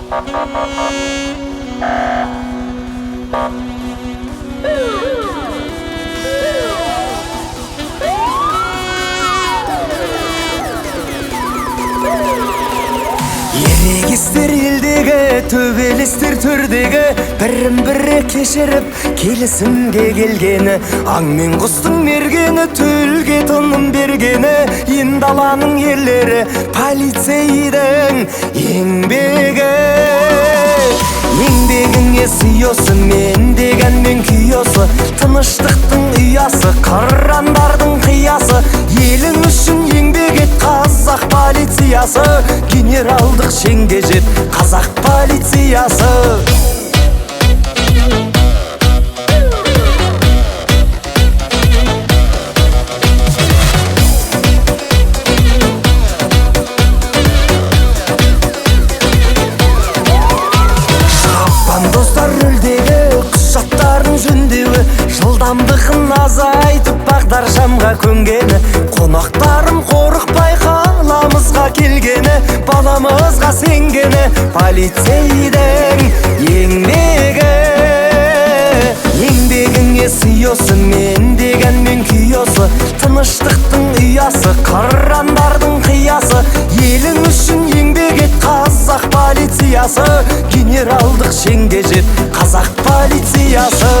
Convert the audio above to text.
Ерегістер елдегі, төбелестер төрдегі, бірін-бірі кешіріп, келісімге келгені, аң мен құстың мергені, төлге тыным бергені, индаланың еллері, полицейдің еңбегі. Еңбегіңе сүйосы, мен дегенмен күйосы, тыныштықтың ұясы, қырандардың қиясы, елің үшін еңбек ет қазақ полициясы, генералдық шенге жет қазақ полициясы. Бандостар рөлдегі құшақтарын жөндеуі, жылдамдығын азайтып бағдаршамға көнгені, қонақтарым қорықпай қаламызға келгені, баламызға сенгені, полицейдің еңбегі. Еңбегіңе сүйосы, мен дегенмен күйосы, тыныштықтың ұясы, қырандардың қиясы, елің үшін еңбек ет қазақ полициясы, генералдық шенге жет қазақ полициясы.